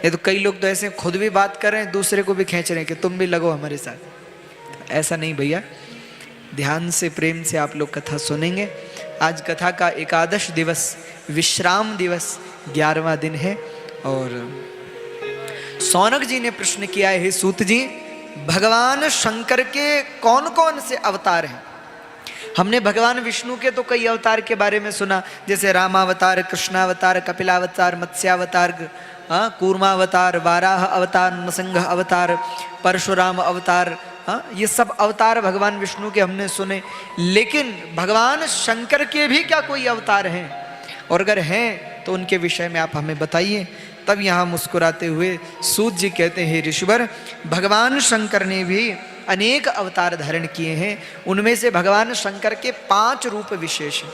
ये तो कई लोग तो ऐसे खुद भी बात कर रहे हैं, दूसरे को भी खींच रहे हैं कि तुम भी लगो हमारे साथ। ऐसा नहीं भैया, ध्यान से प्रेम से आप लोग कथा सुनेंगे। आज कथा का एकादश दिवस, विश्राम दिवस, 11वां दिन है। और सौनक जी ने प्रश्न किया है, हे सूत जी, भगवान शंकर के कौन कौन से अवतार हैं? हमने भगवान विष्णु के तो कई अवतार के बारे में सुना, जैसे रामावतार, कृष्णावतार, कपिलावतार, मत्स्यावतार, कूर्मावतार, वाराह अवतार, नृसिंह अवतार, परशुराम अवतार, ये सब अवतार भगवान विष्णु के हमने सुने। लेकिन भगवान शंकर के भी क्या कोई अवतार हैं? और अगर हैं तो उनके विषय में आप हमें बताइए। तब यहाँ मुस्कुराते हुए सूत जी कहते हैं, ऋषिवर, भगवान शंकर ने भी अनेक अवतार धारण किए हैं। उनमें से भगवान शंकर के 5 रूप विशेष हैं।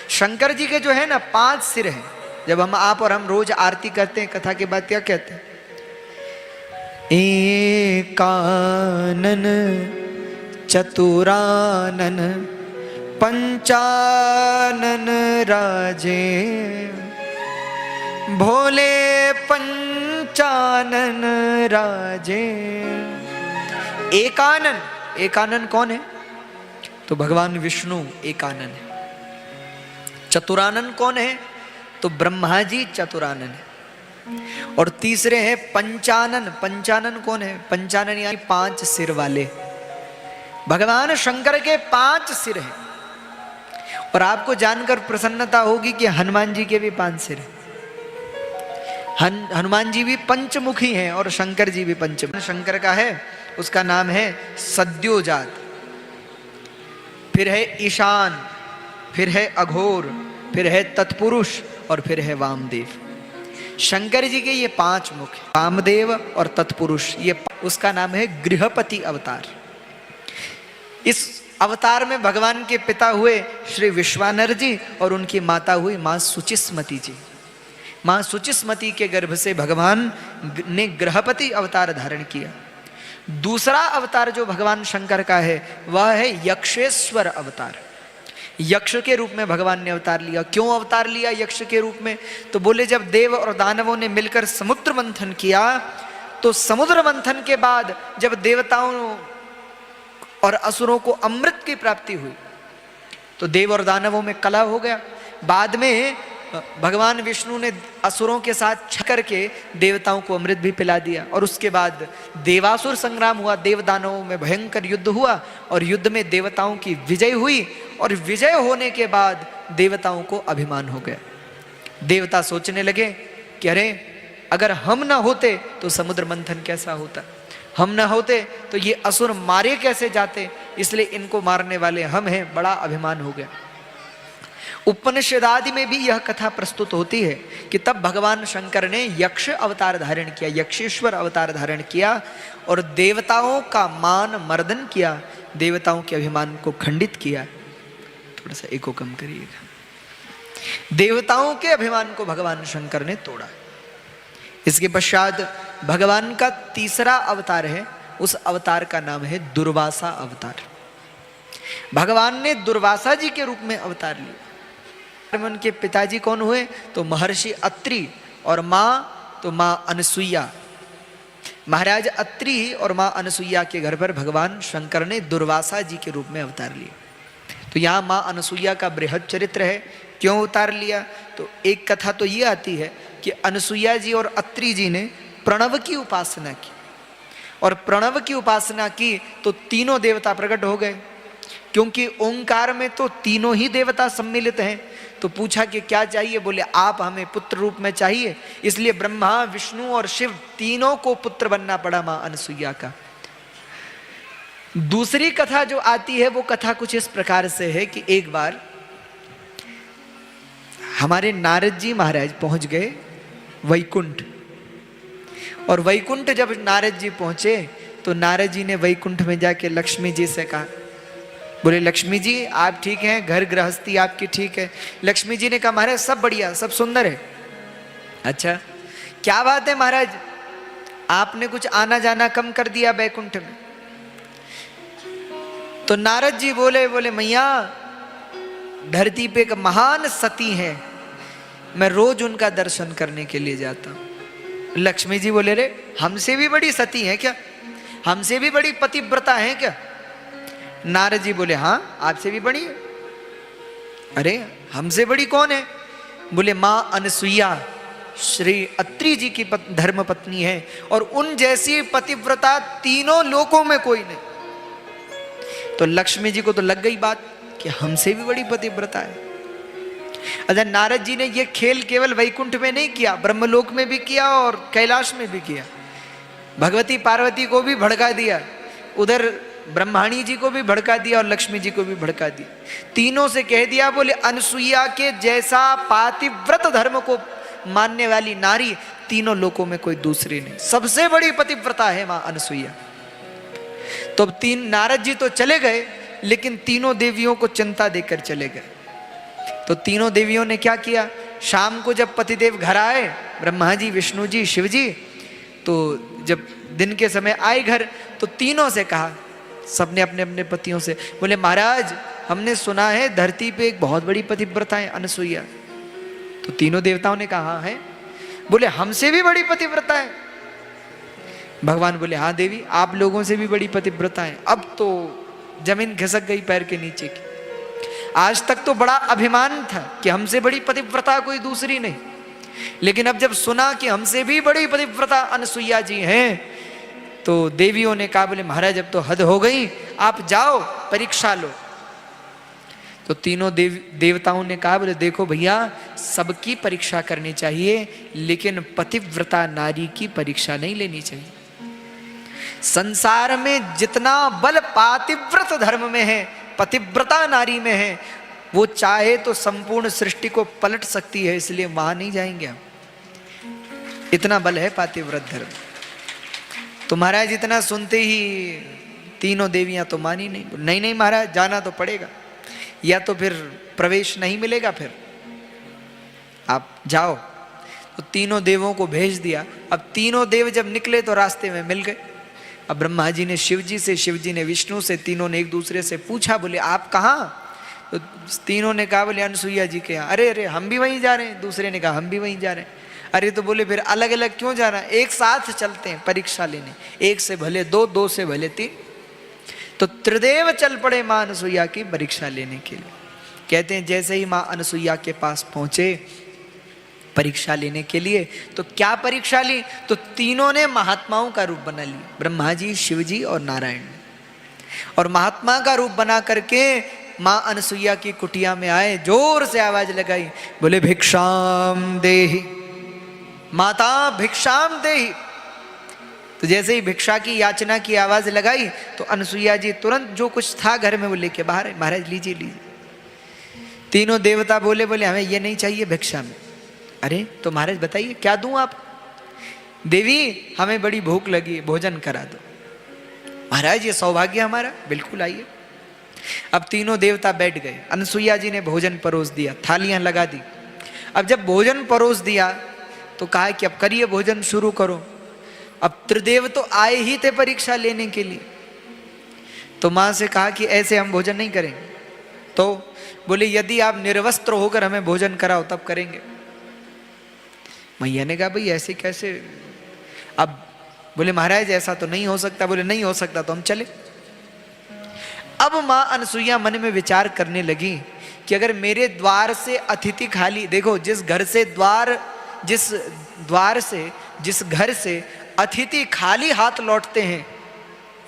शंकर जी के जो है ना 5 सिर हैं। जब आप और हम रोज आरती करते हैं, कथा के बाद क्या कहते हैं? एकानन चतुरानन पंचानन राजे, भोले पंचानन राजे। एकानन, एकानन कौन है? तो भगवान विष्णु एकानन है। चतुरानन कौन है? तो ब्रह्मा जी चतुरानन है। और तीसरे हैं पंचानन। पंचानन कौन है? पंचानन यानी 5 सिर वाले। भगवान शंकर के 5 सिर हैं। और आपको जानकर प्रसन्नता होगी कि हनुमान जी के भी 5 सिर हैं। हनुमान जी भी पंचमुखी हैं और शंकर जी भी पंचमुखी। शंकर का है, उसका नाम है सद्योजात, फिर है ईशान, फिर है अघोर, फिर है तत्पुरुष और फिर है वामदेव। शंकर जी के ये 5 मुख, वामदेव और तत्पुरुष, ये उसका नाम है गृहपति अवतार। इस अवतार में भगवान के पिता हुए श्री विश्वानर जी और उनकी माता हुई मां सुचिस्मती जी। मां सुचिस्मती के गर्भ से भगवान ने गृहपति अवतार धारण किया। दूसरा अवतार जो भगवान शंकर का है वह है यक्षेश्वर अवतार। यक्ष के रूप में भगवान ने अवतार लिया। क्यों अवतार लिया यक्ष के रूप में? तो बोले, जब देव और दानवों ने मिलकर समुद्र मंथन किया, तो समुद्र मंथन के बाद जब देवताओं और असुरों को अमृत की प्राप्ति हुई, तो देव और दानवों में कलह हो गया। बाद में भगवान विष्णु ने असुरों के साथ छल करके देवताओं को अमृत भी पिला दिया। और उसके बाद देवासुर संग्राम हुआ, देव दानवों में भयंकर युद्ध हुआ और युद्ध में देवताओं की विजय हुई। और विजय होने के बाद देवताओं को अभिमान हो गया। देवता सोचने लगे कि अरे, अगर हम ना होते तो समुद्र मंथन कैसा होता, हम ना होते तो ये असुर मारे कैसे जाते, इसलिए इनको मारने वाले हम हैं। बड़ा अभिमान हो गया। उपनिषद आदि में भी यह कथा प्रस्तुत होती है कि तब भगवान शंकर ने यक्ष अवतार धारण किया, यक्षेश्वर अवतार धारण किया और देवताओं का मान मर्दन किया, देवताओं के अभिमान को खंडित किया। थोड़ा सा एको कम करिएगा। देवताओं के अभिमान को भगवान शंकर ने तोड़ा। इसके पश्चात भगवान का तीसरा अवतार है, उस अवतार का नाम है दुर्वासा अवतार। भगवान ने दुर्वासा जी के रूप में अवतार लिया। उनके पिताजी कौन हुए? तो महर्षि अत्रि और माँ तो माँ अनसुईया। महाराज अत्रि और माँ अनसुईया के घर पर भगवान शंकर ने दुर्वासा जी के रूप में अवतार लिया। तो यहाँ माँ अनसुईया का बृहद चरित्र है। क्यों अवतार लिया? तो एक कथा तो ये आती है कि अनसुईया जी और अत्रि जी ने प्रणव की उपासना की, और प्रणव की उपासना की तो तीनों देवता प्रकट हो गए। क्योंकि ओंकार में तो तीनों ही देवता सम्मिलित हैं। तो पूछा कि क्या चाहिए? बोले, आप हमें पुत्र रूप में चाहिए। इसलिए ब्रह्मा, विष्णु और शिव तीनों को पुत्र बनना पड़ा मां अनसुईया का। दूसरी कथा जो आती है वो कथा कुछ इस प्रकार से है कि एक बार हमारे नारद जी महाराज पहुंच गए वैकुंठ। और वैकुंठ जब नारद जी पहुंचे तो नारद जी ने वैकुंठ में जाके लक्ष्मी जी से कहा, बोले लक्ष्मी जी आप ठीक हैं, घर गृहस्थी आपकी ठीक है? लक्ष्मी जी ने कहा, महाराज सब बढ़िया, सब सुंदर है। अच्छा, क्या बात है महाराज, आपने कुछ आना जाना कम कर दिया बैकुंठ में? तो नारद जी बोले मैया, धरती पे एक महान सती है, मैं रोज उनका दर्शन करने के लिए जाता हूं। लक्ष्मी जी बोले, रे हमसे भी बड़ी सती है क्या, हमसे भी बड़ी पतिव्रता है क्या? नारद जी बोले, हाँ आपसे भी बड़ी है। अरे हमसे बड़ी कौन है? बोले मां अनसुईया श्री अत्रि जी की धर्म पत्नी है, और उन जैसी पतिव्रता तीनों लोकों में कोई नहीं। तो लक्ष्मी जी को तो लग गई बात कि हमसे भी बड़ी पतिव्रता है। अच्छा, नारद जी ने ये खेल केवल वैकुंठ में नहीं किया, ब्रह्मलोक में भी किया और कैलाश में भी किया। भगवती पार्वती को भी भड़का दिया, उधर ब्रह्माणी जी को भी भड़का दिया और लक्ष्मी जी को भी भड़का दिया। तीनों से कह दिया, बोले अनसुईया के जैसा पातिव्रत धर्म को मानने वाली नारी तीनों लोकों में कोई दूसरी नहीं, सबसे बड़ी पतिव्रता है मां अनसुईया। तो तीन नारद जी तो चले गए, लेकिन तीनों देवियों को चिंता देकर चले गए। तो तीनों देवियों ने क्या किया, शाम को जब पतिदेव घर आए, ब्रह्मा जी, विष्णु जी, शिव जी, तो जब दिन के समय आए घर, तो तीनों से कहा, सबने अपने अपने पतियों से, बोले महाराज हमने सुना है धरती पे एक बहुत बड़ी पतिव्रता है अनसुईया। तो तीनों देवताओं ने कहा हाँ है। बोले हमसे भी बड़ी पतिव्रता है। भगवान बोले हाँ देवी, आप लोगों से भी बड़ी पतिव्रता है। अब तो जमीन खिसक गई पैर के नीचे की। आज तक तो बड़ा अभिमान था कि हमसे बड़ी पतिव्रता कोई दूसरी नहीं, लेकिन अब जब सुना कि हमसे भी बड़ी पतिव्रता अनसुईया जी हैं, तो देवियों ने कहा, बोले महाराज अब तो हद हो गई, आप जाओ परीक्षा लो। तो तीनों देवताओं ने कहा, बोले देखो भैया, सबकी परीक्षा करनी चाहिए, लेकिन पतिव्रता नारी की परीक्षा नहीं लेनी चाहिए। संसार में जितना बल पातिव्रत धर्म में है, पतिव्रता नारी में है, वो चाहे तो संपूर्ण सृष्टि को पलट सकती है, इसलिए वहां नहीं जाएंगे हम। इतना बल है पातिव्रत धर्म। तो महाराज इतना सुनते ही तीनों देवियां तो मानी नहीं, नहीं नहीं महाराज जाना तो पड़ेगा, या तो फिर प्रवेश नहीं मिलेगा, फिर आप जाओ। तो तीनों देवों को भेज दिया। अब तीनों देव जब निकले तो रास्ते में मिल गए। अब ब्रह्मा जी ने शिव जी से, शिव जी ने विष्णु से, तीनों ने एक दूसरे से पूछा, बोले आप कहाँ? तो तीनों ने कहा, बोले अनसुईया जी के यहाँ। अरे अरे हम भी वहीं जा रहे हैं। दूसरे ने कहा हम भी वहीं जा रहे हैं। अरे तो बोले फिर अलग अलग क्यों जा रहा है, एक साथ चलते हैं परीक्षा लेने, एक से भले दो, दो से भले तीन। तो त्रिदेव चल पड़े मां अनसुईया की परीक्षा लेने के लिए। कहते हैं जैसे ही मां अनसुईया के पास पहुंचे परीक्षा लेने के लिए, तो क्या परीक्षा ली, तो तीनों ने महात्माओं का रूप बना लिया, ब्रह्मा जी, शिव जी और नारायण। और महात्मा का रूप बना करके मां अनसुईया की कुटिया में आए, जोर से आवाज लगाई, बोले भिक्षाम देहि माता भिक्षाम देहि। तो जैसे ही भिक्षा की याचना की आवाज लगाई, तो अनसुईया जी तुरंत जो कुछ था घर में वो लेके बाहर आए, महाराज लीजिए लीजिए। तीनों देवता बोले, बोले हमें ये नहीं चाहिए भिक्षा में। अरे तो महाराज बताइए क्या दूं आप? देवी हमें बड़ी भूख लगी है, भोजन करा दो। महाराज ये सौभाग्य हमारा, बिल्कुल आइए। अब तीनों देवता बैठ गए, अनसुईया जी ने भोजन परोस दिया, थालियां लगा दी। अब जब भोजन परोस दिया तो कहा कि अब करिए भोजन शुरू करो। अब त्रिदेव तो आए ही थे परीक्षा लेने के लिए, तो मां से कहा कि ऐसे हम भोजन नहीं करेंगे। तो बोले यदि आप निर्वस्त्र होकर हमें भोजन कराओ तब करेंगे। मैया ने कहा भाई ऐसे कैसे? अब बोले महाराज ऐसा तो नहीं हो सकता। बोले नहीं हो सकता तो हम चले। अब मां अनसुईया मन में विचार करने लगी कि अगर मेरे द्वार से अतिथि खाली, देखो जिस घर से जिस घर से अतिथि खाली हाथ लौटते हैं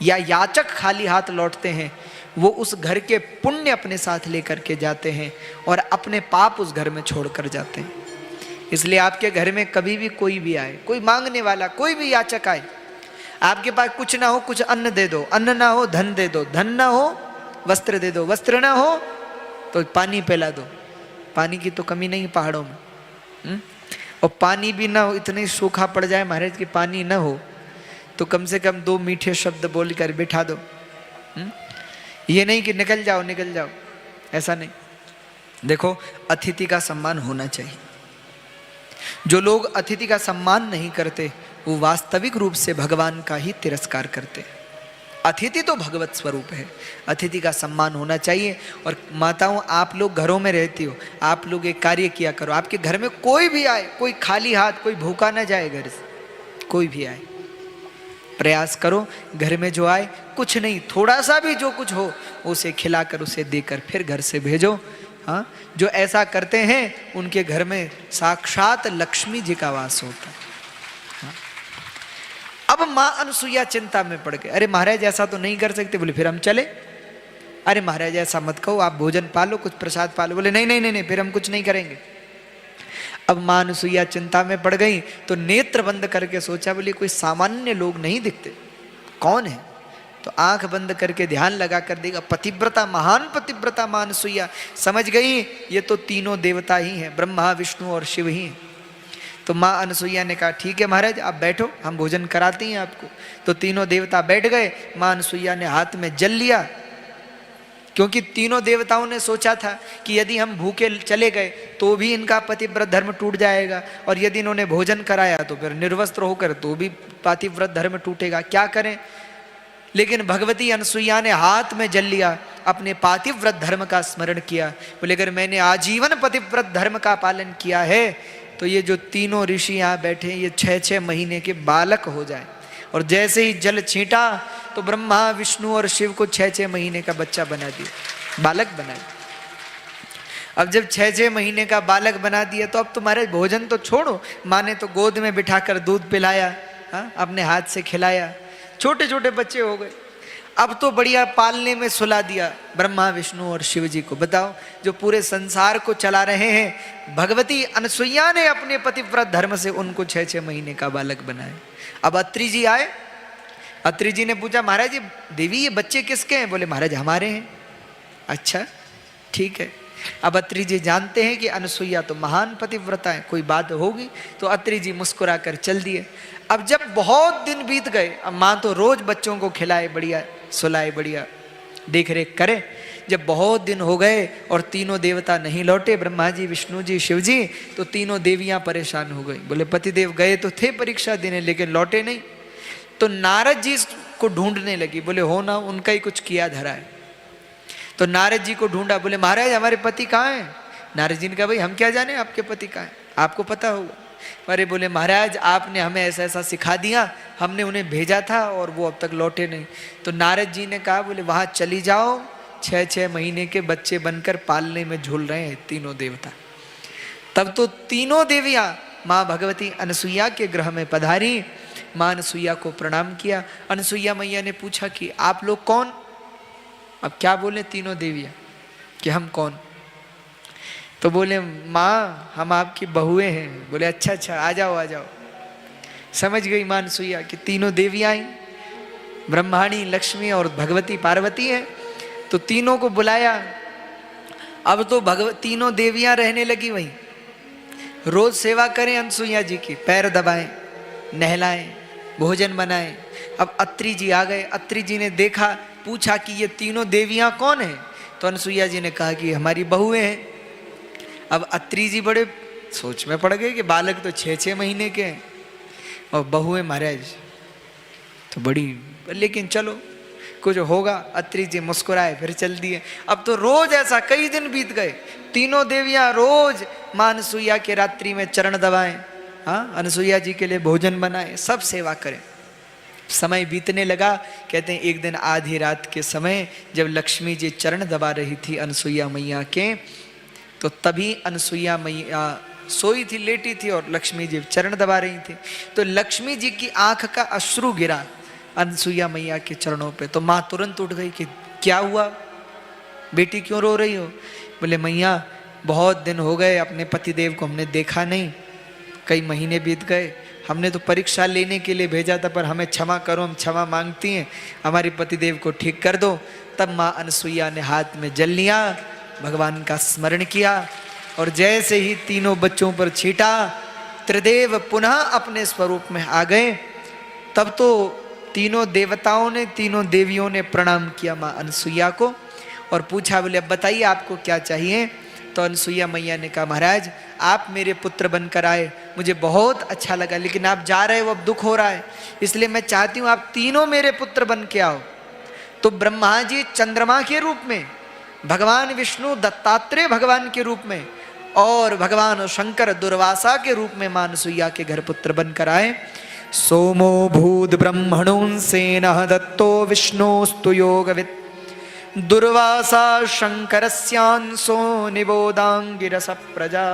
या याचक खाली हाथ लौटते हैं, वो उस घर के पुण्य अपने साथ लेकर के जाते हैं और अपने पाप उस घर में छोड़कर जाते हैं। इसलिए आपके घर में कभी भी कोई भी आए, कोई मांगने वाला, कोई भी याचक आए, आपके पास कुछ ना हो कुछ अन्न दे दो, अन्न ना हो धन दे दो, धन ना हो वस्त्र दे दो, वस्त्र ना हो तो पानी पिला दो। पानी की तो कमी नहीं पहाड़ों में। और पानी भी ना हो, इतनी सूखा पड़ जाए महाराज की पानी ना हो, तो कम से कम 2 मीठे शब्द बोलकर बिठा दो। ये नहीं कि निकल जाओ निकल जाओ, ऐसा नहीं। देखो अतिथि का सम्मान होना चाहिए। जो लोग अतिथि का सम्मान नहीं करते वो वास्तविक रूप से भगवान का ही तिरस्कार करते। अतिथि तो भगवत स्वरूप है, अतिथि का सम्मान होना चाहिए। और माताओं आप लोग घरों में रहती हो, आप लोग एक कार्य किया करो, आपके घर में कोई भी आए, कोई खाली हाथ, कोई भूखा ना जाए घर से। कोई भी आए, प्रयास करो घर में जो आए, कुछ नहीं थोड़ा सा भी जो कुछ हो उसे खिलाकर उसे देकर फिर घर से भेजो। हाँ, जो ऐसा करते हैं उनके घर में साक्षात लक्ष्मी जी का वास होता है। हाँ। अब मां अनसुईया चिंता में पड़ गए, अरे महाराज ऐसा तो नहीं कर सकते। बोले फिर हम चले। अरे महाराज ऐसा मत कहो, आप भोजन पालो, कुछ प्रसाद पालो। बोले नहीं नहीं नहीं नहीं, फिर हम कुछ नहीं करेंगे। अब मां अनसुईया चिंता में पड़ गई तो नेत्र बंद करके सोचा, बोली कोई सामान्य लोग नहीं दिखते, कौन है? तो आंख बंद करके ध्यान लगा कर देखा, पतिव्रता, महान पतिव्रता मां अनसुईया। समझ गई ये तो तीनों देवता ही हैं, ब्रह्मा विष्णु और शिव ही हैं। तो मां अनसुईया ने कहा ठीक है महाराज आप बैठो, हम भोजन कराते हैं आपको। तो तीनों देवता बैठ गए। मां अनसुईया ने हाथ में जल लिया, क्योंकि तीनों देवताओं ने सोचा था कि यदि हम भूखे चले गए तो भी इनका पतिव्रत धर्म टूट जाएगा, और यदि इन्होंने भोजन कराया तो फिर निर्वस्त्र होकर तो भी पतिव्रत धर्म टूटेगा, क्या करें। लेकिन भगवती अनसुईया ने हाथ में जल लिया, अपने पातिव्रत धर्म का स्मरण किया। बोले अगर मैंने आजीवन पतिव्रत धर्म का पालन किया है तो ये जो तीनों ऋषि यहाँ बैठे ये 6-6 महीने के बालक हो जाए। और जैसे ही जल छींटा तो ब्रह्मा विष्णु और शिव को 6-6 महीने का बच्चा बना दिया, बालक बना दिया। अब जब 6-6 महीने का बालक बना दिया तो अब तुम्हारे भोजन तो छोड़ो, माँ ने तो गोद में बिठाकर दूध पिलाया, हाँ, अपने हाथ से खिलाया, छोटे छोटे बच्चे हो गए। अब तो बढ़िया पालने में सुला दिया ब्रह्मा विष्णु और शिव जी को। बताओ, जो पूरे संसार को चला रहे हैं, भगवती अनसुईया ने अपने पतिव्रत धर्म से उनको 6-6 महीने का बालक बनाया। अब अत्रि जी आए, अत्रि जी ने पूछा महाराज जी देवी ये बच्चे किसके हैं? बोले महाराज हमारे हैं। अच्छा ठीक है। अब अत्रि जी जानते हैं कि अनसुईया तो महान पतिव्रता है, कोई बात होगी, तो अत्रि जी मुस्कुरा कर चल दिए। अब जब बहुत दिन बीत गए, अब माँ तो रोज बच्चों को खिलाए बढ़िया, सुलाए बढ़िया, देख रेख करे। जब बहुत दिन हो गए और तीनों देवता नहीं लौटे, ब्रह्मा जी विष्णु जी शिव जी, तो तीनों देवियां परेशान हो गई। बोले पतिदेव गए तो थे परीक्षा देने लेकिन लौटे नहीं। तो नारद जी को ढूंढने लगी, बोले हो ना उनका ही कुछ किया धरा है। तो नारद जी को ढूंढा, बोले महाराज हमारे पति कहाँ हैं? नारद जी ने कहा भाई हम क्या जाने आपके पति कहाँ हैं, आपको पता होगा। अरे बोले महाराज आपने हमें ऐसा ऐसा सिखा दिया, हमने उन्हें भेजा था और वो अब तक लौटे नहीं। तो नारद जी ने कहा बोले वहां चली जाओ, 6-6 महीने के बच्चे बनकर पालने में झूल रहे हैं तीनों देवता। तब तो तीनों देवियां माँ भगवती अनसुईया के गृह में पधारी। माँ अनसुईया को प्रणाम किया। अनसुईया मैया ने पूछा कि आप लोग कौन? अब क्या बोले तीनों देवियां कि हम कौन? तो बोले माँ हम आपकी बहुएं हैं। बोले अच्छा अच्छा आ जाओ आ जाओ। समझ गई मां अनसुईया कि तीनों देवियां आई, ब्रह्माणी लक्ष्मी और भगवती पार्वती है। तो तीनों को बुलाया। अब तो तीनों देवियां रहने लगी वहीं, रोज सेवा करें अनसुईया जी की, पैर दबाएं, नहलाएं, भोजन बनाएं। अब अत्रि जी आ गए। अत्रि जी ने देखा, पूछा कि ये तीनों देवियां कौन है? तो अनसुईया जी ने कहा कि हमारी बहुएं हैं। अब अत्रि जी बड़े सोच में पड़ गए कि बालक तो 6-6 महीने के हैं और बहुएं महाराज तो बड़ी, लेकिन चलो कुछ होगा। अत्रि जी मुस्कुराए फिर चल दिए। अब तो रोज ऐसा कई दिन बीत गए, तीनों देवियां रोज मां अनसुईया के रात्रि में चरण दबाएं, हाँ अनसुईया जी के लिए भोजन बनाए, सब सेवा करें। समय बीतने लगा। कहते हैं एक दिन आधी रात के समय जब लक्ष्मी जी चरण दबा रही थी अनसुईया मैया के, तो तभी अनसुईया मैया सोई थी, लेटी थी और लक्ष्मी जी चरण दबा रही थी। तो लक्ष्मी जी की आंख का अश्रु गिरा अनसुईया मैया के चरणों पे। तो माँ तुरंत उठ गई कि क्या हुआ बेटी, क्यों रो रही हो? बोले मैया बहुत दिन हो गए, अपने पतिदेव को हमने देखा नहीं, कई महीने बीत गए, हमने तो परीक्षा लेने के लिए भेजा था, पर हमें क्षमा करो, हम क्षमा मांगती हैं, हमारे पतिदेव को ठीक कर दो। तब माँ अनसुईया ने हाथ में जल लिया, भगवान का स्मरण किया और जैसे ही तीनों बच्चों पर छीटा, त्रिदेव पुनः अपने स्वरूप में आ गए। तब तो तीनों देवताओं ने, तीनों देवियों ने प्रणाम किया माँ अनसुईया को और पूछा, बोले अब बताइए आपको क्या चाहिए? तो अनसुईया मैया ने कहा महाराज आप मेरे पुत्र बनकर आए, मुझे बहुत अच्छा लगा, लेकिन आप जा रहे हो अब दुख हो रहा है, इसलिए मैं चाहती हूँ आप तीनों मेरे पुत्र बन के आओ। तो ब्रह्मा जी चंद्रमा के रूप में, भगवान विष्णु दत्तात्रेय भगवान के रूप में और भगवान शंकर दुर्वासा के रूप में मां अनसुईया के घर पुत्र बनकर आए। सोमो भूद ब्रह्मणोंसेनः दत्तो विष्णोस्तु योगवित् दुर्वासा शंकरस्यांसो निबोधांगिरस प्रजा।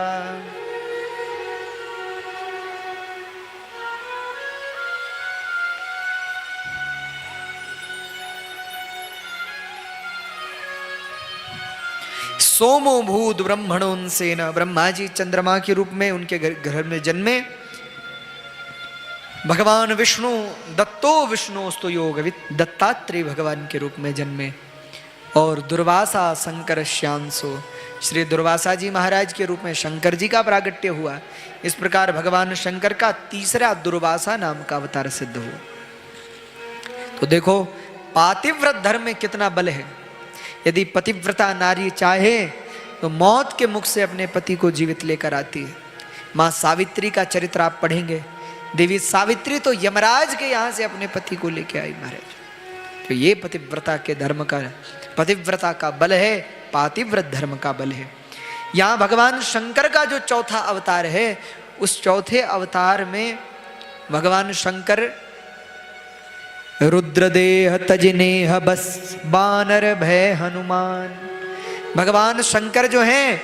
सोमो भूत ब्रह्मणोंसेन, ब्रह्मा जी चंद्रमा के रूप में उनके घर में जन्मे। भगवान विष्णु दत्तो विष्णुस्तु योगवित्, दत्तात्रेय भगवान के रूप में जन्मे। और दुर्वासा शंकर श्यांसो, श्री दुर्वासा जी महाराज के रूप में शंकर जी का प्रागट्य हुआ। इस प्रकार भगवान शंकर का तीसरा दुर्वासा नाम का अवतार सिद्ध हुआ। तो देखो पातिव्रत धर्म में कितना बल है। यदि पतिव्रता नारी चाहे तो मौत के मुख से अपने पति को जीवित लेकर आती है। माँ सावित्री का चरित्र आप पढ़ेंगे, देवी सावित्री तो यमराज के यहाँ से अपने पति को लेके आई महाराज। तो ये पतिव्रता के धर्म का, पतिव्रता का बल है, पातिव्रत धर्म का बल है। यहाँ भगवान शंकर का जो चौथा अवतार है, उस चौथे अवतार में भगवान शंकर रुद्रदेह तजनेह बस बानर भय हनुमान। भगवान शंकर जो हैं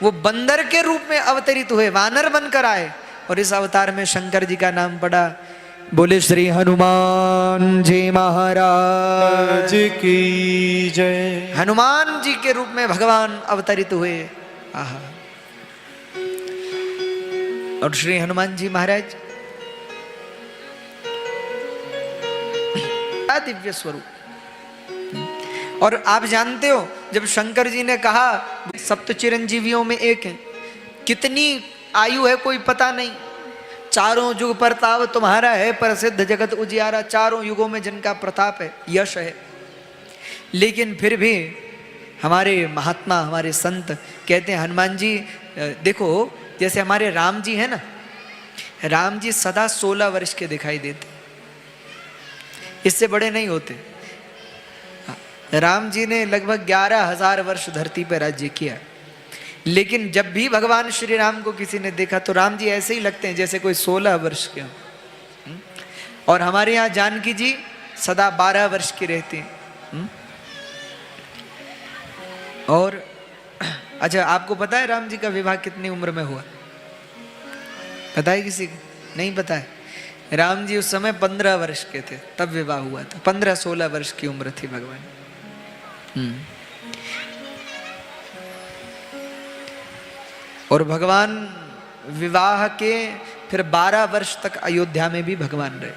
वो बंदर के रूप में अवतरित हुए, वानर बनकर आए। और इस अवतार में शंकर जी का नाम पड़ा। बोले श्री हनुमान जी महाराज की जय। हनुमान जी के रूप में भगवान अवतरित हुए। आहा। और श्री हनुमान जी महाराज दिव्य स्वरूप। और आप जानते हो जब शंकर जी ने कहा सप्त चिरंजीवियों में एक है, कितनी आयु है कोई पता नहीं, चारों युग प्रताप तुम्हारा है, प्रसिद्ध जगत उजियारा। चारों युगों में जिनका प्रताप है, यश है। लेकिन फिर भी हमारे महात्मा, हमारे संत कहते हैं हनुमान जी, देखो जैसे हमारे राम जी है ना, राम जी सदा 16 वर्ष के दिखाई देते, इससे बड़े नहीं होते। राम जी ने लगभग 11,000 वर्ष धरती पर राज्य किया। लेकिन जब भी भगवान श्री राम को किसी ने देखा तो राम जी ऐसे ही लगते हैं जैसे कोई 16 वर्ष के हों। और हमारे यहाँ जानकी जी सदा 12 वर्ष की रहती हैं। और अच्छा, आपको पता है राम जी का विवाह कितनी उम्र में हुआ? पता है किसी को? नहीं पता है। राम जी उस समय 15 वर्ष के थे तब विवाह हुआ था। 15-16 वर्ष की उम्र थी भगवान। और भगवान विवाह के फिर 12 वर्ष तक अयोध्या में भी भगवान रहे।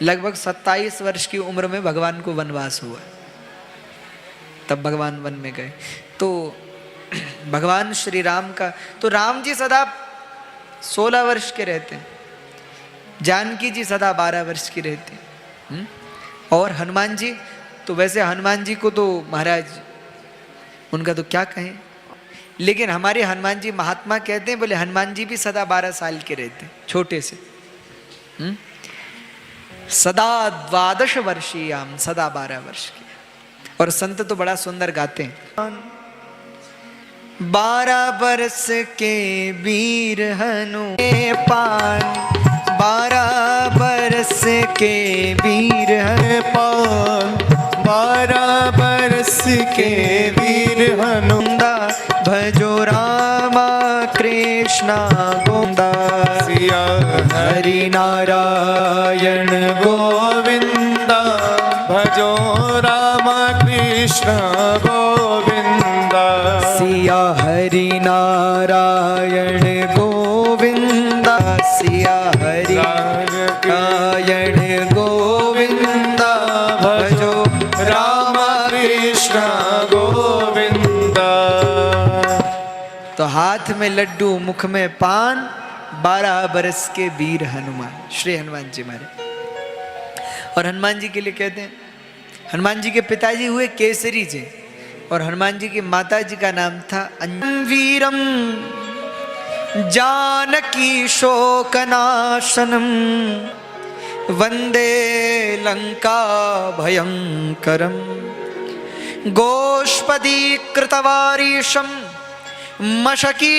लगभग 27 वर्ष की उम्र में भगवान को वनवास हुआ, तब भगवान वन में गए। तो भगवान श्री राम का, तो राम जी सदा 16 वर्ष के रहते हैं, जानकी जी सदा 12 वर्ष की रहती हैं। और हनुमान जी तो वैसे हनुमान जी को तो महाराज उनका तो क्या कहें, लेकिन हमारे हनुमान जी महात्मा कहते हैं, बोले हनुमान जी भी सदा 12 साल के रहते, छोटे से। सदा 12 वर्षीयाम, सदा 12 वर्ष के। और संत तो बड़ा सुंदर गाते हैं। 12 वर्ष के वीर हनुमान, 12 वर्ष के वीर हनुमान, 12 वर्ष के वीर हनुंदा, भजो रामा कृष्णा गोविंदा, सिया हरि नारायण गोविंदा, भजो रामा कृष्ण गोविंदा, सिया हरि नारायण गोविंदा, सिया हरि नारायण गोविंदा, भजो रामा कृष्ण गोविंदा। तो हाथ में लड्डू, मुख में पान, 12 बरस के वीर हनुमान, श्री हनुमान जी महाराज। और हनुमान जी के लिए कहते हैं, हनुमान जी के पिताजी हुए केसरी जी, और हनुमान जी की माता जी का नाम था वीरम जानकी शोकनाशनम, वंदे लंका भयंकरम, गोष्पदी कृतवारीशम मशकी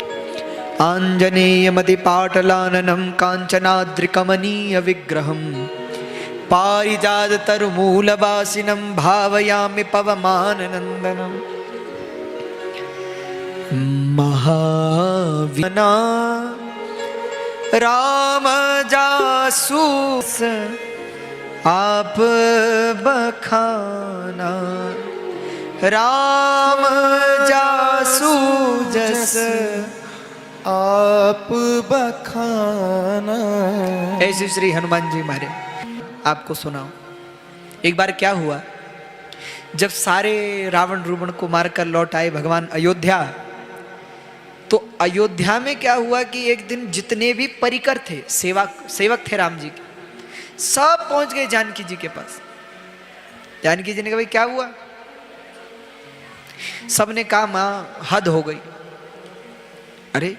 आञ्जनेयमतिपाटलाननं काञ्चनाद्रिकमनीय विग्रहं पारिजाततरुमूलवासिनं भावयामि पवमाननन्दनं महावीना राम जासूस आप बखाना, राम जासू जस आप बखाना। ऐसे श्री हनुमान जी मारे। आपको सुनाओ, एक बार क्या हुआ, जब सारे रावण रूवण को मारकर लौट आए भगवान अयोध्या, तो अयोध्या में क्या हुआ कि एक दिन जितने भी परिकर थे, सेवक थे राम जी के, सब पहुंच गए जानकी जी के पास। जानकी जी ने कहा भाई क्या हुआ? सबने कहा मां हद हो गई। अरे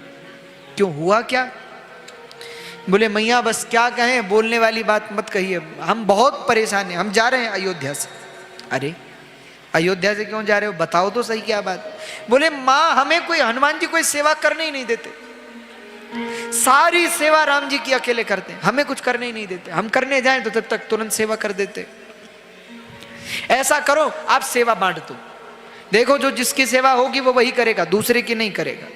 क्यों, हुआ क्या? बोले मैया बस क्या कहें, बोलने वाली बात मत कहिए, हम बहुत परेशान हैं, हम जा रहे हैं अयोध्या से। अरे अयोध्या से क्यों जा रहे हो, बताओ तो सही क्या बात? बोले मां हमें कोई, हनुमान जी कोई सेवा करने ही नहीं देते, सारी सेवा राम जी की अकेले करते हैं, हमें कुछ करने ही नहीं देते, हम करने जाएं तो तब तक तुरंत सेवा कर देते। ऐसा करो आप सेवा बांट दो, देखो जो जिसकी सेवा होगी वो वही करेगा, दूसरे की नहीं करेगा।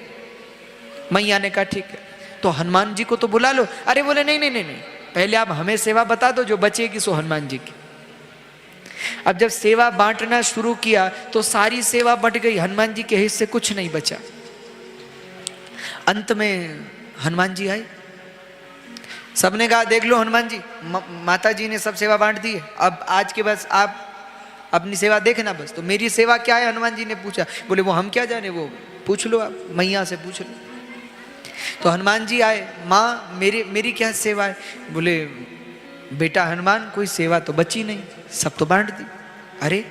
मैया ने कहा ठीक है, तो हनुमान जी को तो बुला लो। अरे बोले नहीं नहीं नहीं नहीं, पहले आप हमें सेवा बता दो, जो बचेगी सो हनुमान जी की। अब जब सेवा बांटना शुरू किया तो सारी सेवा बट गई, हनुमान जी के हिस्से कुछ नहीं बचा। अंत में हनुमान जी आए, सबने कहा देख लो हनुमान जी, माता जी ने सब सेवा बांट दी है, अब आज के बस आप अपनी सेवा देखना बस। तो मेरी सेवा क्या है, हनुमान जी ने पूछा। बोले वो हम क्या जाने, वो पूछ लो आप, मैया से पूछ लो। तो हनुमान जी आए, माँ मेरी क्या सेवा है? बोले बेटा हनुमान कोई सेवा तो बची नहीं, सब तो बांट दी। अरे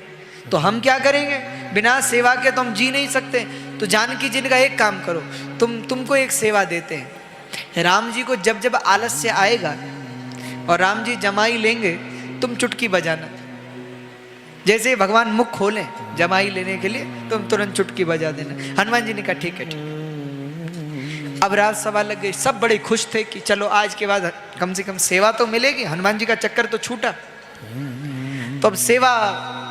तो हम क्या करेंगे, बिना सेवा के तो हम जी नहीं सकते। तो जानकी जी ने कहा एक काम करो, तुमको एक सेवा देते हैं, राम जी को जब जब आलस्य आएगा और राम जी जमाई लेंगे, तुम चुटकी बजाना। जैसे भगवान मुख खोलें जमाई लेने के लिए, तुम तुरंत चुटकी बजा देना। हनुमान जी ने कहा ठीक है ठीक। अब रात सभा लग गई, सब बड़े खुश थे कि चलो आज के बाद कम से कम सेवा तो मिलेगी, हनुमान जी का चक्कर तो छूटा। तो अब सेवा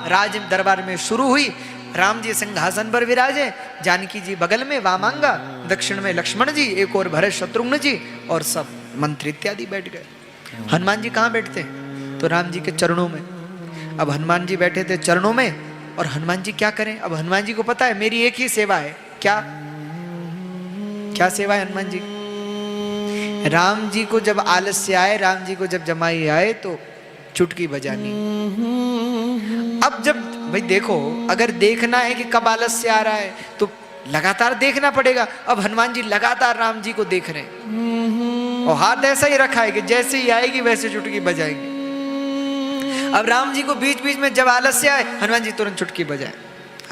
राज दरबार में शुरू हुई। राम जी सिंहासन पर विराजे, जानकी जी बगल में वामांगा, दक्षिण में लक्ष्मण जी, एक और भरत शत्रुघ्न जी, और सब मंत्री इत्यादि बैठ गए। हनुमान जी कहाँ बैठते हैं? तो राम जी के चरणों में। अब हनुमान जी बैठे थे चरणों में, और हनुमान जी क्या करें? अब हनुमान जी को पता है मेरी एक ही सेवा है। क्या क्या सेवा है हनुमान जी? राम जी को जब आलस्य आए, राम जी को जब जमाई आए तो चुटकी बजानी। अब जब भाई देखो, अगर देखना है कि कब आलस्य आ रहा है तो लगातार देखना पड़ेगा। अब हनुमान जी लगातार राम जी को देख रहे हैं, और हाथ ऐसा ही रखा है कि जैसे ही आएगी वैसे चुटकी बजाएंगे। अब राम जी को बीच बीच में जब आलस्य आए, हनुमान जी तुरंत चुटकी बजाए।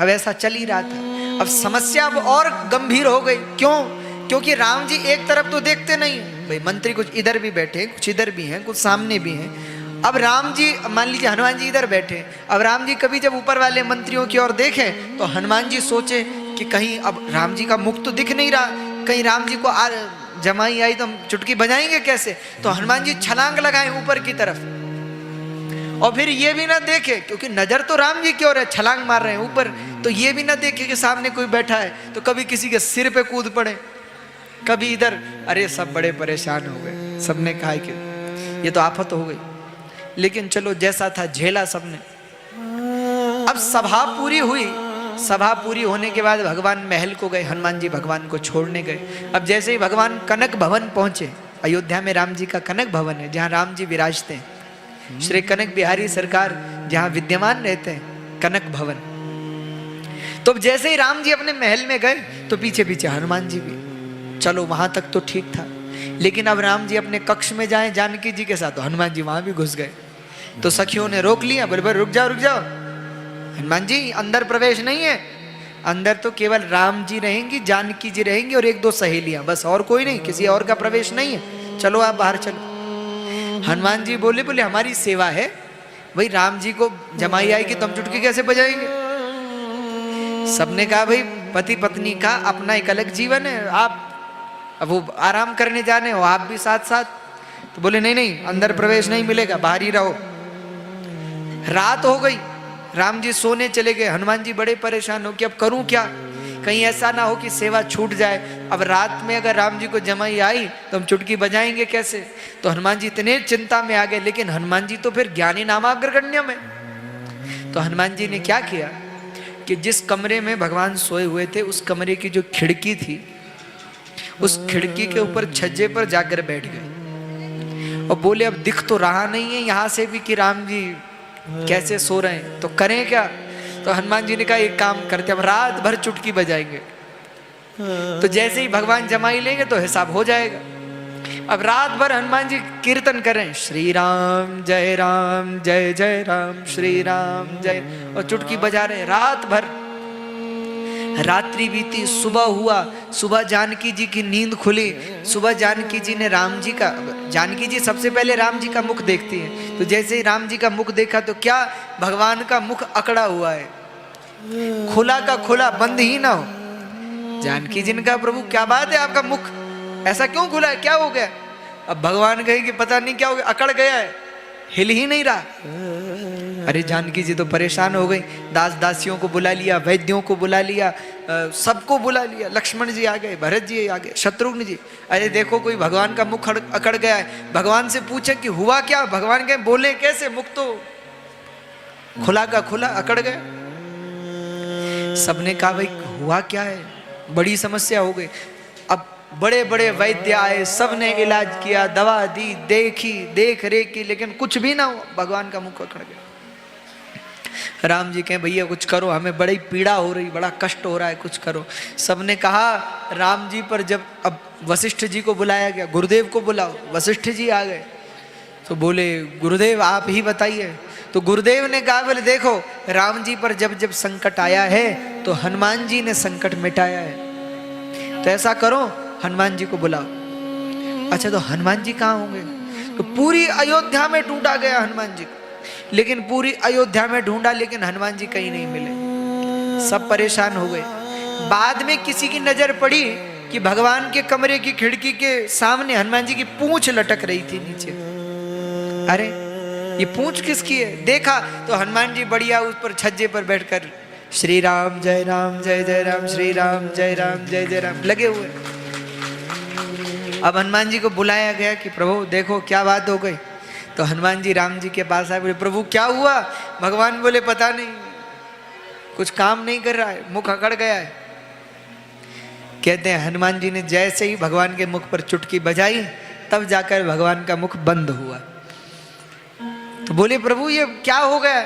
अब ऐसा चल ही रहा था। अब समस्या अब और गंभीर हो गई। क्यों? क्योंकि राम जी एक तरफ तो देखते नहीं, भाई मंत्री कुछ इधर भी बैठे, कुछ इधर भी हैं, कुछ सामने भी हैं। अब राम जी, मान लीजिए हनुमान जी इधर बैठे, अब राम जी कभी जब ऊपर वाले मंत्रियों की ओर देखें तो हनुमान जी सोचे कि कहीं अब राम जी का मुख तो दिख नहीं रहा, कहीं राम जी को जमाई आई तो हम चुटकी बजाएंगे कैसे? तो हनुमान जी छलांग लगाए ऊपर की तरफ, और फिर ये भी ना देखे, क्योंकि नजर तो राम जी की ओर है, छलांग मार रहे हैं ऊपर, तो ये भी ना देखे कि सामने कोई बैठा है, तो कभी किसी के सिर पे कूद पड़े, कभी इधर। अरे सब बड़े परेशान हो गए, सबने कहा कि ये तो आफत हो गई। लेकिन चलो जैसा था झेला सबने। अब सभा पूरी हुई। सभा पूरी होने के बाद भगवान महल को गए, हनुमान जी भगवान को छोड़ने गए। अब जैसे ही भगवान कनक भवन पहुंचे, अयोध्या में राम जी का कनक भवन है जहाँ राम जी विराजते हैं, श्री कनक बिहारी सरकार जहाँ विद्यमान रहते हैं, कनक भवन। तो अब जैसे ही राम जी अपने महल में गए तो पीछे पीछे हनुमान जी भी। चलो वहां तक तो ठीक था, लेकिन अब राम जी अपने कक्ष में जाएं जानकी जी के साथ, तो हनुमान जी वहां भी घुस गए। तो सखियों ने रोक लिया, बोले रुक जाओ रुक जाओ, हनुमान जी अंदर प्रवेश नहीं है, अंदर तो केवल राम जी रहेंगी, जानकी जी रहेंगी और एक दो सहेलियां, बस और कोई नहीं, किसी और का प्रवेश नहीं है, चलो आप बाहर चलो। हनुमान जी बोले हमारी सेवा है, भाई राम जी को जमाई आएगी तो हम चुटकी कैसे बजाएंगे? सबने कहा भाई पति पत्नी का अपना एक अलग जीवन है, आप अब वो आराम करने जाने हो, आप भी साथ साथ। तो बोले नहीं नहीं, अंदर प्रवेश नहीं मिलेगा, बाहर ही रहो। रात हो गई, राम जी सोने चले गए। हनुमान जी बड़े परेशान हो कि अब करूं क्या, कहीं ऐसा ना हो कि सेवा छूट जाए। अब रात में अगर राम जी को जमाई आई तो हम चुटकी बजाएंगे कैसे। तो हनुमान जी इतने चिंता में आ गए। लेकिन हनुमान जी तो फिर ज्ञानी नामाग्रगण्य में। तो हनुमान जी ने क्या किया कि जिस कमरे में भगवान सोए हुए थे उस कमरे की जो खिड़की थी, उस खिड़की के ऊपर छज्जे पर जाकर बैठ गए और बोले अब दिख तो रहा नहीं है यहां से भी कि राम जी कैसे सो रहे हैं, तो करें क्या। तो हनुमान जी ने कहा एक काम करते, अब रात भर चुटकी बजाएंगे, तो जैसे ही भगवान जमाई लेंगे तो हिसाब हो जाएगा। अब रात भर हनुमान जी कीर्तन करें, श्री राम जय राम श्री राम जय, और चुटकी बजा रहे रात भर। रात्रि बीती, सुबह हुआ, सुबह जानकी जी की नींद खुली। सुबह जानकी जी ने राम जी का, जानकी जी सबसे पहले राम जी का मुख देखती है, तो जैसे ही राम जी का मुख देखा तो क्या, भगवान का मुख अकड़ा हुआ है, खुला का खुला, बंद ही ना हो। जानकी जी ने कहा प्रभु क्या बात है, आपका मुख ऐसा क्यों खुला है, क्या हो गया। अब भगवान कहे कि पता नहीं क्या हो गया, अकड़ गया है, हिल ही नहीं रहा। अरे जानकी जी तो परेशान हो गई, दास दासियों को बुला लिया, वैद्यों को बुला लिया, सबको बुला लिया। लक्ष्मण जी आ गए, भरत जी आ गए, शत्रुघ्न जी, अरे देखो कोई भगवान का मुख अकड़ गया है। भगवान से पूछे कि हुआ क्या, भगवान कहे बोले कैसे, मुख तो खुला का खुला अकड़ गया। सबने कहा भाई हुआ क्या है, बड़ी समस्या हो गई। अब बड़े बड़े वैद्य आए, सबने इलाज किया, दवा दी, देखी, देख रेख की, लेकिन कुछ भी ना हुआ, भगवान का मुख अकड़ गया। राम जी कहें भैया कुछ करो, हमें बड़ी पीड़ा हो रही, बड़ा कष्ट हो रहा है, कुछ करो। सबने कहा राम जी पर, जब अब वशिष्ठ जी को बुलाया गया, गुरुदेव को बुलाओ, वशिष्ठ जी आ गए। तो बोले गुरुदेव आप ही बताइए। तो गुरुदेव ने कहा बोले देखो राम जी पर जब जब संकट आया है तो हनुमान जी ने संकट मिटाया है, तो ऐसा करो हनुमान जी को बुलाओ। अच्छा तो हनुमान जी कहाँ होंगे, तो पूरी अयोध्या में ढूंढा गया हनुमान जी को, लेकिन पूरी अयोध्या में ढूंढा लेकिन हनुमान जी कहीं नहीं मिले, सब परेशान हो गए। बाद में किसी की नजर पड़ी कि भगवान के कमरे की खिड़की के सामने हनुमान जी की पूंछ लटक रही थी नीचे। अरे ये पूंछ किसकी है, देखा तो हनुमान जी बढ़िया उस पर छज्जे पर बैठकर श्री राम जय राम श्री राम जय राम लगे हुए। अब हनुमान जी को बुलाया गया कि प्रभु देखो क्या बात हो गई। तो हनुमान जी राम जी के पास आए, बोले प्रभु क्या हुआ। भगवान बोले पता नहीं, कुछ काम नहीं कर रहा है, मुख अकड़ गया है। कहते हैं हनुमान जी ने जैसे ही भगवान के मुख पर चुटकी बजाई तब जाकर भगवान का मुख बंद हुआ। तो बोले प्रभु ये क्या हो गया।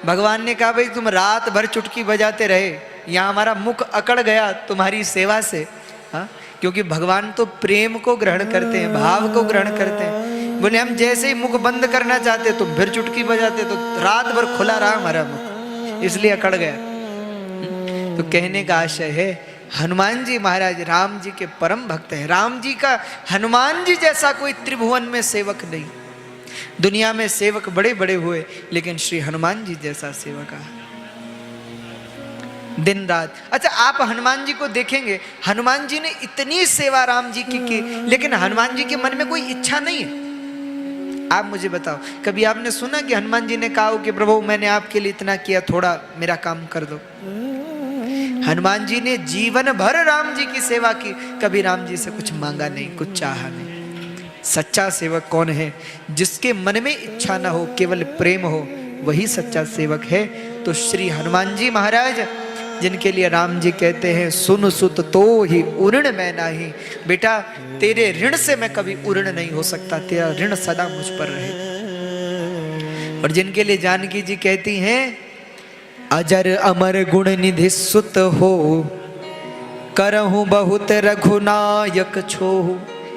भगवान ने कहा भाई तुम रात भर चुटकी बजाते रहे, यहाँ हमारा मुख अकड़ गया तुम्हारी सेवा से। हाँ, क्योंकि भगवान तो प्रेम को ग्रहण करते हैं, भाव को ग्रहण करते हैं। बोले हम जैसे ही मुख बंद करना चाहते तुम फिर चुटकी बजाते, तो रात भर खुला रहा हमारा मुख, इसलिए अकड़ गया। तो कहने का आशय है हनुमान जी महाराज राम जी के परम भक्त हैं। राम जी का, हनुमान जी जैसा कोई त्रिभुवन में सेवक नहीं। दुनिया में सेवक बड़े बड़े हुए लेकिन श्री हनुमान जी जैसा सेवक है दिन रात। अच्छा आप हनुमान जी को देखेंगे, हनुमान जी ने इतनी सेवा राम जी की लेकिन हनुमान जी के मन में कोई इच्छा नहीं है। आप मुझे बताओ कभी आपने सुना कि हनुमान जी ने कहा कि प्रभु मैंने आपके लिए इतना किया, थोड़ा मेरा काम कर दो। हनुमान जी ने जीवन भर राम जी की सेवा की, कभी राम जी से कुछ मांगा नहीं, कुछ चाहा नहीं। सच्चा सेवक कौन है, जिसके मन में इच्छा ना हो, केवल प्रेम हो, वही सच्चा सेवक है। तो श्री हनुमान जी महाराज जिनके लिए राम जी कहते हैं सुन सुत तो ही उऋण मैं नाही। बेटा तेरे ऋण से मैं कभी उऋण नहीं हो सकता, तेरा ऋण सदा मुझ पर रहे। और जिनके लिए जानकी जी कहती हैं अजर अमर गुण निधि सुत हो, करहूं बहुत रघुनायक छोहु।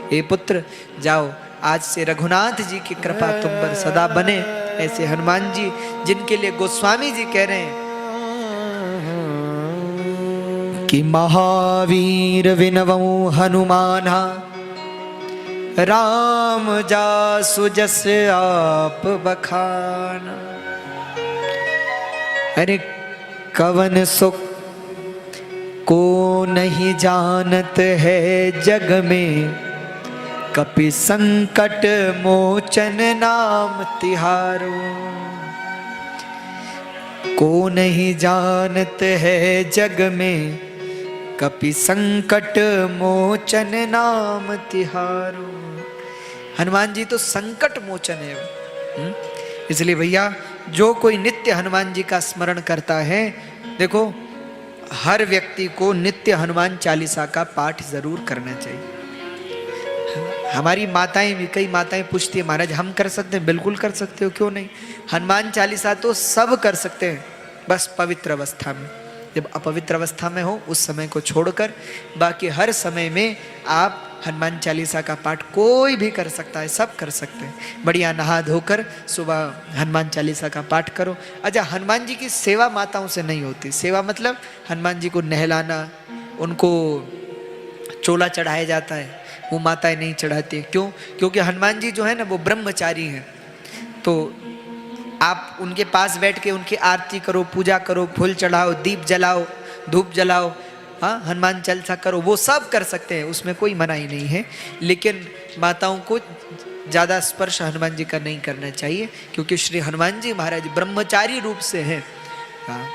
हे पुत्र जाओ, आज से रघुनाथ जी की कृपा तुम पर सदा बने। ऐसे हनुमान जी जिनके लिए गोस्वामी जी कह रहे हैं कि महावीर विनवऊ हनुमाना, राम जासु जस आप बखाना। अरे कवन सुख को नहीं जानत है जग में, कपि संकट मोचन नाम तिहारो। को नहीं जानत है जग में, कपि संकट मोचन नाम तिहारो। हनुमान जी तो संकट मोचन है। इसलिए भैया जो कोई नित्य हनुमान जी का स्मरण करता है, देखो हर व्यक्ति को नित्य हनुमान चालीसा का पाठ जरूर करना चाहिए। हमारी माताएं भी, कई माताएं पूछती है महाराज हम कर सकते हैं? बिल्कुल कर सकते हो, क्यों नहीं। हनुमान चालीसा तो सब कर सकते हैं, बस पवित्र अवस्था में। जब अपवित्र अवस्था में हो उस समय को छोड़कर बाकी हर समय में आप हनुमान चालीसा का पाठ कोई भी कर सकता है, सब कर सकते हैं। बढ़िया नहा धोकर सुबह हनुमान चालीसा का पाठ करो। अच्छा, हनुमान जी की सेवा माताओं से नहीं होती। सेवा मतलब हनुमान जी को नहलाना, उनको चोला चढ़ाया जाता है, वो माताएं नहीं चढ़ाती। क्यों? क्योंकि हनुमान जी जो है ना वो ब्रह्मचारी हैं। तो आप उनके पास बैठ के उनकी आरती करो, पूजा करो, फूल चढ़ाओ, दीप जलाओ, धूप जलाओ, हाँ हनुमान चालीसा करो, वो सब कर सकते हैं, उसमें कोई मनाही नहीं है। लेकिन माताओं को ज़्यादा स्पर्श हनुमान जी का नहीं करना चाहिए, क्योंकि श्री हनुमान जी महाराज ब्रह्मचारी रूप से हैं। हाँ,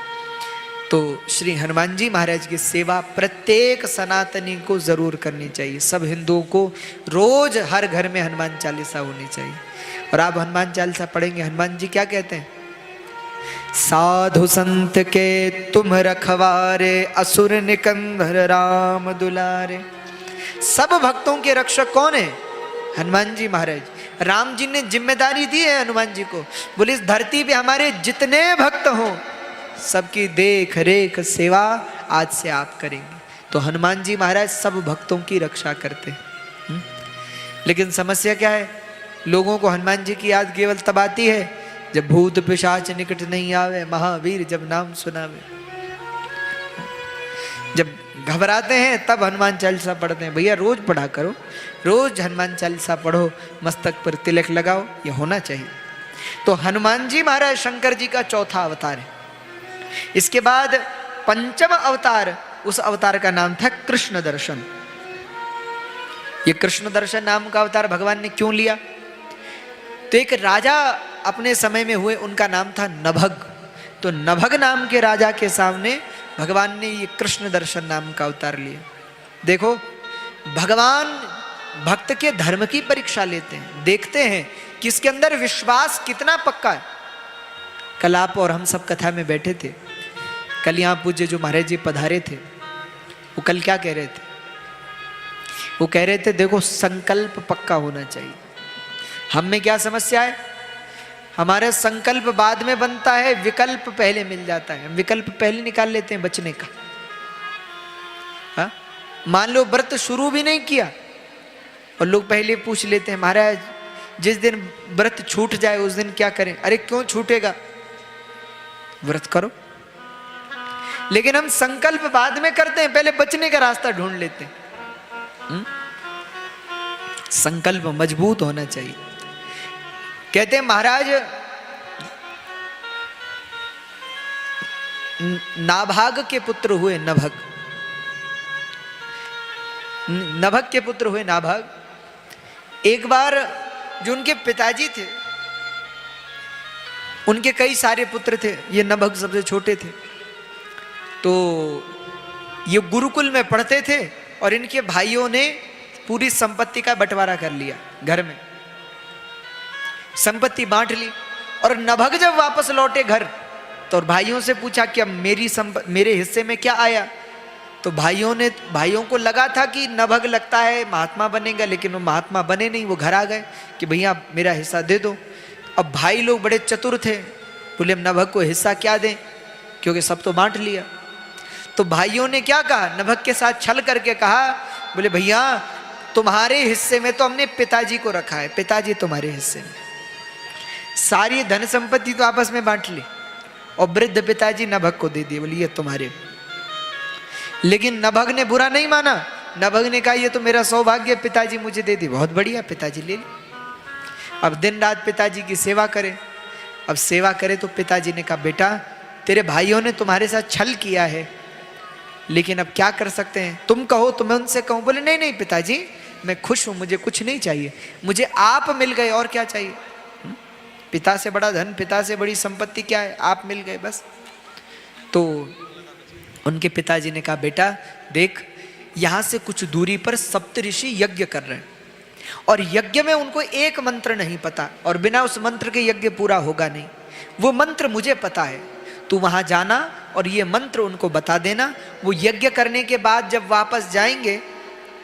तो श्री हनुमान जी महाराज की सेवा प्रत्येक सनातनी को जरूर करनी चाहिए। सब हिंदुओं को रोज हर घर में हनुमान चालीसा होनी चाहिए। और आप हनुमान चालीसा पढ़ेंगे, हनुमान जी क्या कहते हैं? साधु संत के तुम रखवारे, असुर निकंदर राम दुलारे। सब भक्तों के रक्षक कौन है? हनुमान जी महाराज। राम जी ने जिम्मेदारी दी है हनुमान जी को, बोले इस धरती पे हमारे जितने भक्त हों सबकी देख रेख सेवा आज से आप करेंगे। तो हनुमान जी महाराज सब भक्तों की रक्षा करते हैं। लेकिन समस्या क्या है? लोगों को हनुमान जी की याद केवल तब आती है जब भूत पिशाच निकट नहीं आवे, महावीर जब नाम सुनावे। जब घबराते हैं तब हनुमान चालीसा पढ़ते हैं। भैया रोज पढ़ा करो, रोज हनुमान चालीसा पढ़ो, मस्तक पर तिलक लगाओ, ये होना चाहिए। तो हनुमान जी महाराज शंकर जी का चौथा अवतार है। इसके बाद पंचम अवतार, उस अवतार का नाम था कृष्ण दर्शन। ये कृष्ण दर्शन नाम का अवतार भगवान ने क्यों लिया? तो एक राजा अपने समय में हुए, उनका नाम था नभग। तो नभग नाम के राजा के सामने भगवान ने ये कृष्ण दर्शन नाम का अवतार लिया। देखो भगवान भक्त के धर्म की परीक्षा लेते हैं, देखते हैं कि इसके अंदर विश्वास कितना पक्का है। कल आप और हम सब कथा में बैठे थे। कल यहाँ पूज्य जो महाराज जी पधारे थे, वो कल क्या कह रहे थे? वो कह रहे थे देखो संकल्प पक्का होना चाहिए। हम में क्या समस्या है? हमारा संकल्प बाद में बनता है, विकल्प पहले मिल जाता है। हम विकल्प पहले निकाल लेते हैं बचने का। हाँ? मान लो व्रत शुरू भी नहीं किया और लोग पहले पूछ लेते हैं महाराज जिस दिन व्रत छूट जाए उस दिन क्या करें? अरे क्यों छूटेगा, व्रत करो। लेकिन हम संकल्प बाद में करते हैं, पहले बचने का रास्ता ढूंढ लेते हैं। संकल्प मजबूत होना चाहिए। कहते हैं महाराज नाभाग के पुत्र हुए नभग। नभग के पुत्र हुए नाभाग। एक बार जो उनके पिताजी थे, उनके कई सारे पुत्र थे, ये नभग सबसे छोटे थे। तो ये गुरुकुल में पढ़ते थे और इनके भाइयों ने पूरी संपत्ति का बंटवारा कर लिया। घर में संपत्ति बांट ली। और नभग जब वापस लौटे घर तो भाइयों से पूछा कि अब मेरे हिस्से में क्या आया? तो भाइयों को लगा था कि नभग लगता है महात्मा बनेगा, लेकिन वो महात्मा बने नहीं। वो घर आ गए कि भैया मेरा हिस्सा दे दो। अब भाई लोग बड़े चतुर थे, बोले नभग को हिस्सा क्या दें, क्योंकि सब तो बांट लिया। तो भाइयों ने क्या कहा? नभग के साथ छल करके कहा, बोले भैया तुम्हारे हिस्से में तो हमने पिताजी को रखा है, पिताजी तुम्हारे हिस्से में। सारी धन संपत्ति तो आपस में बांट ली और वृद्ध पिताजी नभग को दे दिए, बोले ये तुम्हारे। लेकिन नभग ने बुरा नहीं माना। नभग ने कहा ये तो मेरा सौभाग्य, पिताजी मुझे दे दी, बहुत बढ़िया, पिताजी ले ली। अब दिन रात पिताजी की सेवा करे। अब सेवा करे तो पिताजी ने कहा बेटा तेरे भाइयों ने तुम्हारे साथ छल किया है, लेकिन अब क्या कर सकते हैं, तुम कहो तो मैं उनसे कहूं। बोले नहीं नहीं पिताजी, मैं खुश हूं, मुझे कुछ नहीं चाहिए, मुझे आप मिल गए और क्या चाहिए। पिता से बड़ा धन, पिता से बड़ी संपत्ति क्या है, आप मिल गए बस। तो उनके पिताजी ने कहा बेटा देख, यहां से कुछ दूरी पर सप्तऋषि यज्ञ कर रहे हैं और यज्ञ में उनको एक मंत्र नहीं पता और बिना उस मंत्र के यज्ञ पूरा होगा नहीं। वो मंत्र मुझे पता है, तू वहां जाना और ये मंत्र उनको बता देना। वो यज्ञ करने के बाद जब वापस जाएंगे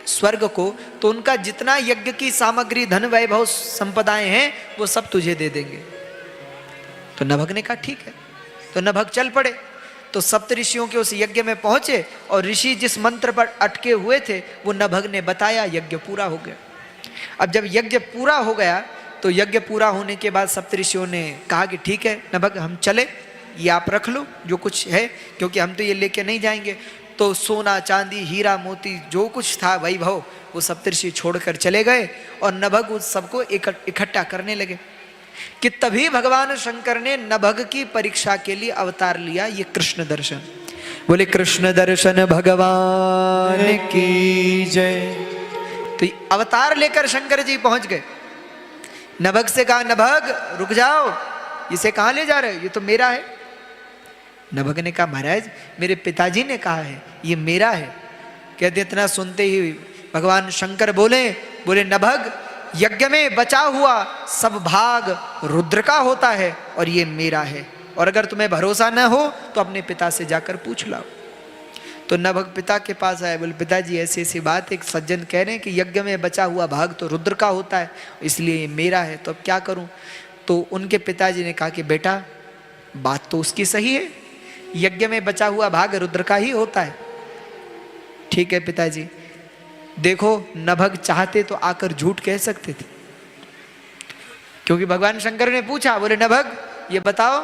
स्वर्ग को, तो उनका जितना यज्ञ की सामग्री, धन, वैभव, संपदाएं हैं वो सब तुझे दे देंगे। तो नभग ने कहा ठीक है। तो नभग चल पड़े। तो सप्त ऋषियों के उस यज्ञ में पहुंचे और ऋषि जिस मंत्र पर अटके हुए थे वो नभग ने बताया, यज्ञ पूरा हो गया। अब जब यज्ञ पूरा हो गया तो यज्ञ पूरा होने के बाद सप्त ऋषियों ने कहा कि ठीक है नभग, हम चले, ये आप रख लो जो कुछ है, क्योंकि हम तो ये लेके नहीं जाएंगे। तो सोना, चांदी, हीरा, मोती जो कुछ था वैभव वो सप्तऋषि छोड़कर चले गए और नभग उस सबको इकट्ठा करने लगे कि तभी भगवान शंकर ने नभग की परीक्षा के लिए अवतार लिया, ये कृष्ण दर्शन। बोले कृष्ण दर्शन भगवान की जय। तो अवतार लेकर शंकर जी पहुंच गए। नभग से कहा नभग रुक जाओ, इसे कहां ले जा रहे हो, ये तो मेरा है। नभग ने कहा महाराज मेरे पिताजी ने कहा है ये मेरा है। कहते इतना सुनते ही भगवान शंकर बोले नभग, यज्ञ में बचा हुआ सब भाग रुद्र का होता है और ये मेरा है, और अगर तुम्हें भरोसा न हो तो अपने पिता से जाकर पूछ लाओ। तो नभग पिता के पास आए, बोले पिताजी ऐसी ऐसी बात, एक सज्जन कह रहे हैं कि यज्ञ में बचा हुआ भाग तो रुद्र का होता है, इसलिए ये मेरा है, तो अब क्या करूं। तो उनके पिताजी ने कहा कि बेटा बात तो उसकी सही है, यज्ञ में बचा हुआ भाग रुद्र का ही होता है। ठीक है पिताजी। देखो नभग चाहते तो आकर झूठ कह सकते थे, क्योंकि भगवान शंकर ने पूछा, बोले नभग ये बताओ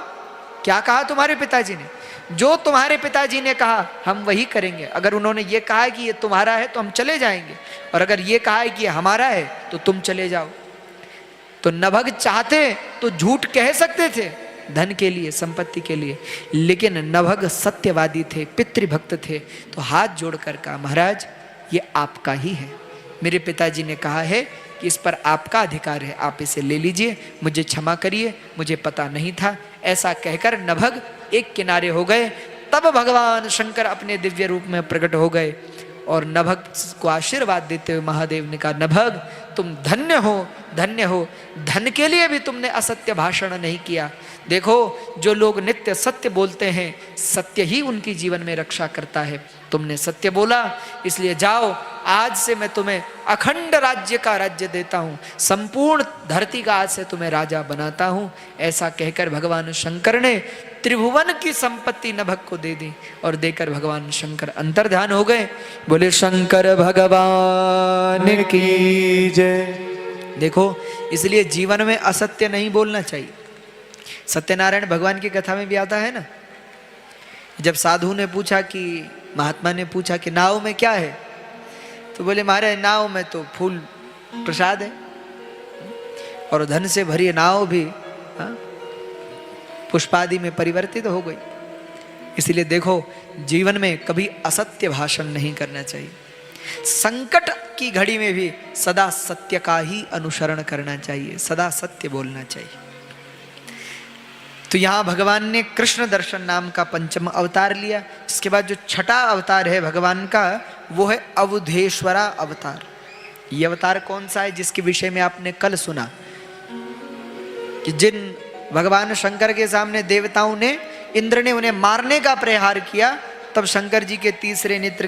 क्या कहा तुम्हारे पिताजी ने। जो तुम्हारे पिताजी ने कहा हम वही करेंगे। अगर उन्होंने ये कहा कि ये तुम्हारा है तो हम चले जाएंगे, और अगर ये कहा है कि ये हमारा है तो तुम चले जाओ। तो नभग चाहते तो झूठ कह सकते थे धन के लिए, संपत्ति के लिए, लेकिन नभग सत्यवादी थे, पितृभक्त थे। तो हाथ जोड़कर कहा महाराज ये आपका ही है, मेरे पिताजी ने कहा है कि इस पर आपका अधिकार है, आप इसे ले लीजिए, मुझे क्षमा करिए, मुझे पता नहीं था। ऐसा कहकर नभग एक किनारे हो गए। तब भगवान शंकर अपने दिव्य रूप में प्रकट हो गए और नभग को आशीर्वाद देते हुए महादेव ने कहा नभग तुम धन्य हो, धन्य हो, धन के लिए भी तुमने असत्य भाषण नहीं किया। देखो जो लोग नित्य सत्य बोलते हैं सत्य ही उनकी जीवन में रक्षा करता है। तुमने सत्य बोला, इसलिए जाओ, आज से मैं तुम्हें अखंड राज्य का राज्य देता हूँ, संपूर्ण धरती का आज से तुम्हें राजा बनाता हूँ। ऐसा कहकर भगवान शंकर ने त्रिभुवन की संपत्ति नभग को दे दी और देकर भगवान शंकर अंतर्ध्यान हो गए। बोले शंकर भगवान की जय। देखो इसलिए जीवन में असत्य नहीं बोलना चाहिए। सत्यनारायण भगवान की कथा में भी आता है ना, जब साधु ने पूछा कि महात्मा ने पूछा कि नाव में क्या है, तो बोले महाराज नाव में तो फूल प्रसाद है, और धन से भरी नाव भी पुष्पादि में परिवर्तित हो गई। इसलिए देखो जीवन में कभी असत्य भाषण नहीं करना चाहिए। संकट की घड़ी में भी सदा सत्य का ही अनुसरण करना चाहिए, सदा सत्य बोलना चाहिए। तो यहाँ भगवान ने कृष्ण दर्शन नाम का पंचम अवतार लिया। इसके बाद जो छठा अवतार है भगवान का वो है अवधेश्वरा अवतार। ये अवतार कौन सा है जिसके विषय में आपने कल सुना कि जिन भगवान शंकर के सामने देवताओं ने, इंद्र ने उन्हें मारने का प्रहार किया, तब शंकर जी के तीसरे नेत्र